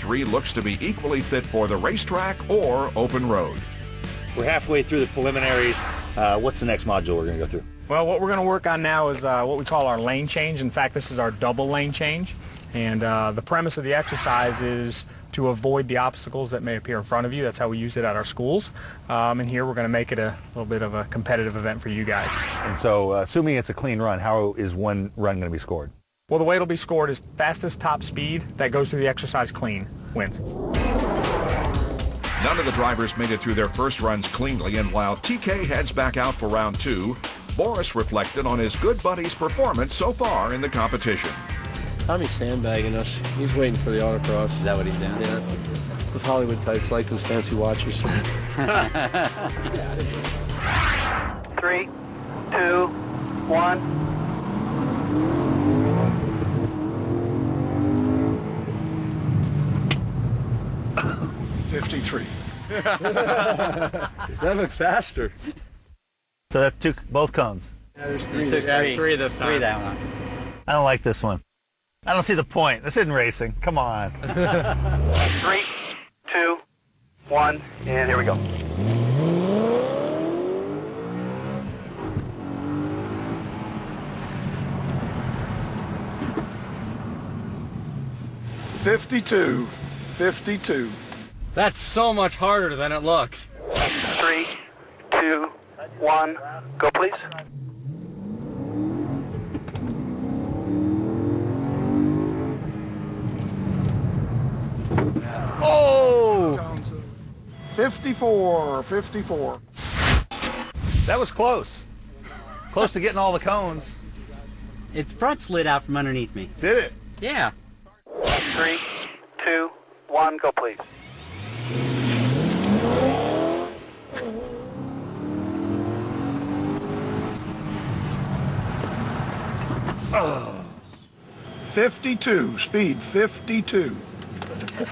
M3 looks to be equally fit for the racetrack or open road. We're halfway through the preliminaries. What's the next module we're going to go through? Well, what we're going to work on now is what we call our lane change. In fact, this is our double lane change. And the premise of the exercise is to avoid the obstacles that may appear in front of you. That's how we use it at our schools. And here we're going to make it a little bit of a competitive event for you guys. And so, assuming it's a clean run, how is one run going to be scored? Well, the way it'll be scored is fastest top speed that goes through the exercise clean wins. None of the drivers made it through their first runs cleanly, and while TK heads back out for round 2, Boris reflected on his good buddy's performance so far in the competition. Tommy's sandbagging us. He's waiting for the autocross. Is that what he's doing? Yeah. Those Hollywood types like those fancy watches. 3, 2, 1. That looks faster. So that took both cones. Yeah, there's 3. There's 3 this time. 3 that one. I don't like this one. I don't see the point. This isn't racing. Come on. 3, 2, 1, and here we go. $52. That's so much harder than it looks. 3, 2, 1, go please. Oh! 54. That was close. Close to getting all the cones. Its front slid out from underneath me. Did it? Yeah. 3, 2, 1, go please. Oh. 52, speed 52.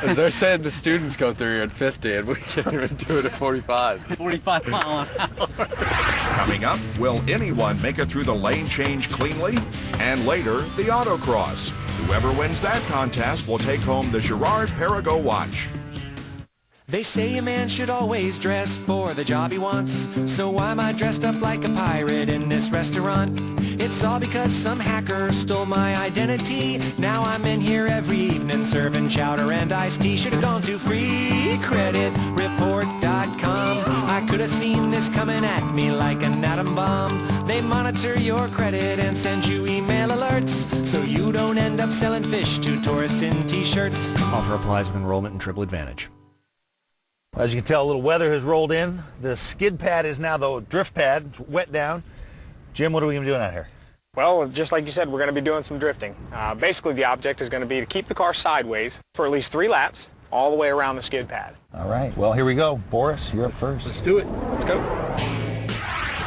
As they're saying the students go through here at 50 and we can't even do it at 45. 45 mile an hour. Coming up, will anyone make it through the lane change cleanly? And later, the autocross. Whoever wins that contest will take home the Girard Perigo watch. They say a man should always dress for the job he wants. So why am I dressed up like a pirate in this restaurant? It's all because some hacker stole my identity. Now I'm in here every evening serving chowder and iced tea. Should have gone to freecreditreport.com. I could have seen this coming at me like an atom bomb. They monitor your credit and send you email alerts, so you don't end up selling fish to tourists in t-shirts. Offer applies with enrollment and Triple Advantage. As you can tell, a little weather has rolled in. The skid pad is now the drift pad. It's wet down. Jim, what are we going to be doing out here? Well, just like you said, we're going to be doing some drifting. Basically, the object is going to be to keep the car sideways for at least 3 laps all the way around the skid pad. All right. Well, here we go. Boris, you're up first. Let's do it. Let's go.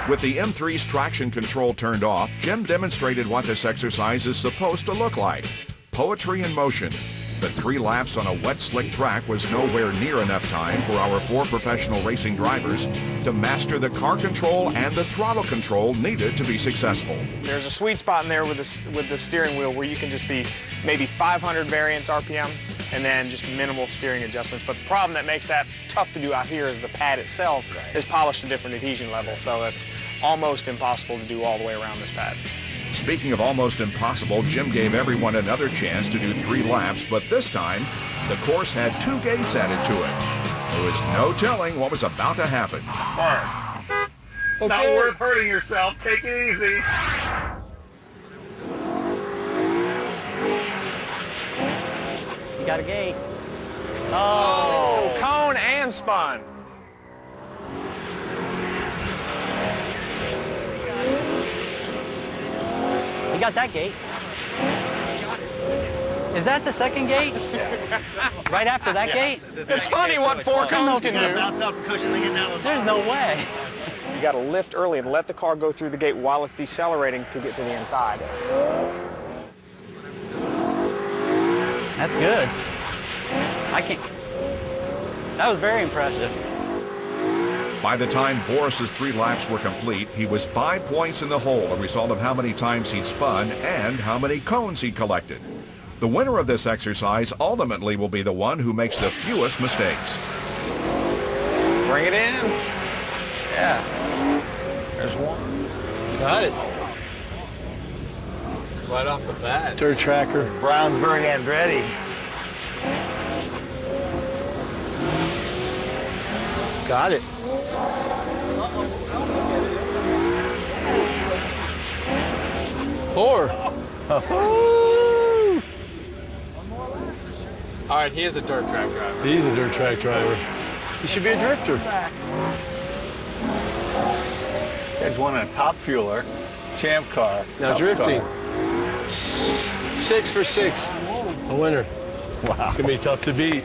With the M3's traction control turned off, Jim demonstrated what this exercise is supposed to look like. Poetry in motion. But 3 laps on a wet, slick track was nowhere near enough time for our 4 professional racing drivers to master the car control and the throttle control needed to be successful. There's a sweet spot in there with the steering wheel where you can just be maybe 500 variants RPM and then just minimal steering adjustments. But the problem that makes that tough to do out here is the pad itself is polished to different adhesion levels, so it's almost impossible to do all the way around this pad. Speaking of almost impossible, Jim gave everyone another chance to do 3 laps, but this time, the course had 2 gates added to it. There was no telling what was about to happen. It's not worth hurting yourself. Take it easy. You got a gate. Oh, cone and spun. You got that gate. Is that the second gate? Right after that gate? It's funny what 4 cones can do. There's no way. You got to lift early and let the car go through the gate while it's decelerating to get to the inside. That's good. I can't. That was very impressive. By the time Boris's 3 laps were complete, he was 5 points in the hole, a result of how many times he spun and how many cones he collected. The winner of this exercise ultimately will be the one who makes the fewest mistakes. Bring it in. Yeah. There's one. Got it. Right off the bat. Dirt tracker. Brownsburg Andretti. Got it. Four. All right, he is a dirt track driver. He's a dirt track driver. He should be a drifter. Guys won a top fueler, champ car. Now top drifting. car. 6 for 6. A winner. Wow. It's going to be tough to beat.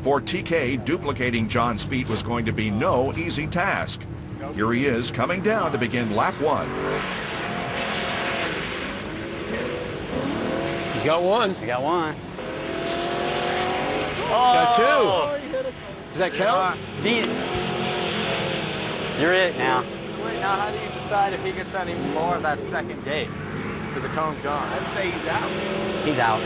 For TK, duplicating John's feat was going to be no easy task. Here he is coming down to begin lap 1. You got one. We got one. Got two. Does that count? You're it now. Wait, now how do you decide if he gets any more of that second gate? Because the cone's gone. I'd say he's out. He's out.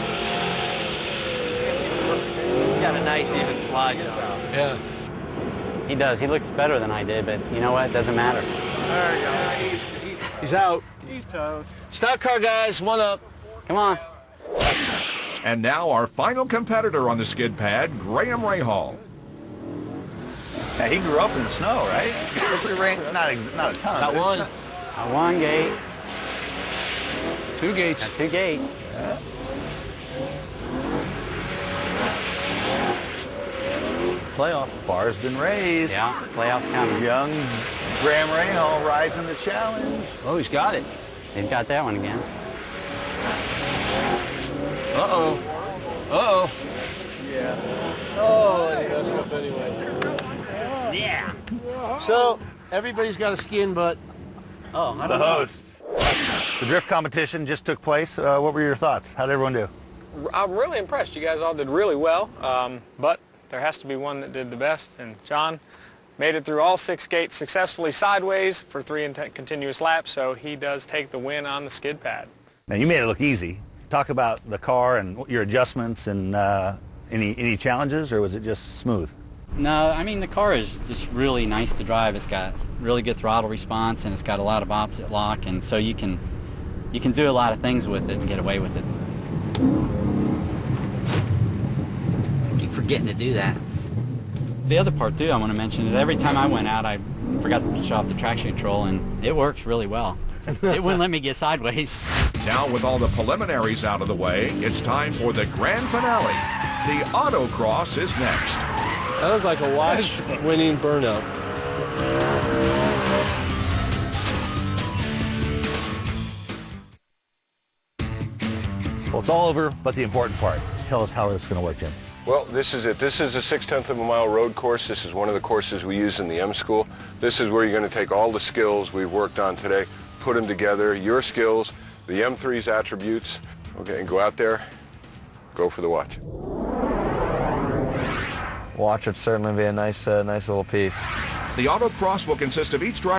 He's got a nice even slide. Yeah. He does. He looks better than I did, but you know what? It doesn't matter. There you go. He's out. He's toast. Stock car guys, one up. Come on. And now our final competitor on the skid pad, Graham Rahal. Now, he grew up in the snow, right? Not a ton. Got but one. Got one gate. 2 gates. Got 2 gates. Playoff. Bar's been raised. Yeah, playoffs coming. Young Graham Rahal rising the challenge. Oh, he's got it. He's got that one again. Uh-oh. Uh-oh. Yeah. Oh, he messed up anyway. Yeah. So, everybody's got a skin, but... Oh, I The don't know. host. The drift competition just took place. What were your thoughts? How did everyone do? I'm really impressed. You guys all did really well, but there has to be one that did the best, and John made it through all 6 gates successfully sideways for 3 continuous laps, so he does take the win on the skid pad. Now, you made it look easy. Talk about the car and your adjustments and any challenges, or was it just smooth? No, I mean, the car is just really nice to drive. It's got really good throttle response, and it's got a lot of opposite lock, and so you can do a lot of things with it and get away with it. Keep forgetting to do that. The other part, too, I want to mention is every time I went out, I forgot to shut off the traction control, and it works really well. It wouldn't let me get sideways. Now with all the preliminaries out of the way, it's time for the grand finale. The autocross is next. That was like a watch-winning burnout. Well, it's all over, but the important part. Tell us how it's going to work, Jim. Well, this is it. This is a 0.6 of a mile road course. This is one of the courses we use in the M School. This is where you're going to take all the skills we've worked on today, put them together, your skills, the M3's attributes, okay, and go out there, go for the watch. Watch would certainly be a nice little piece. The autocross will consist of each driver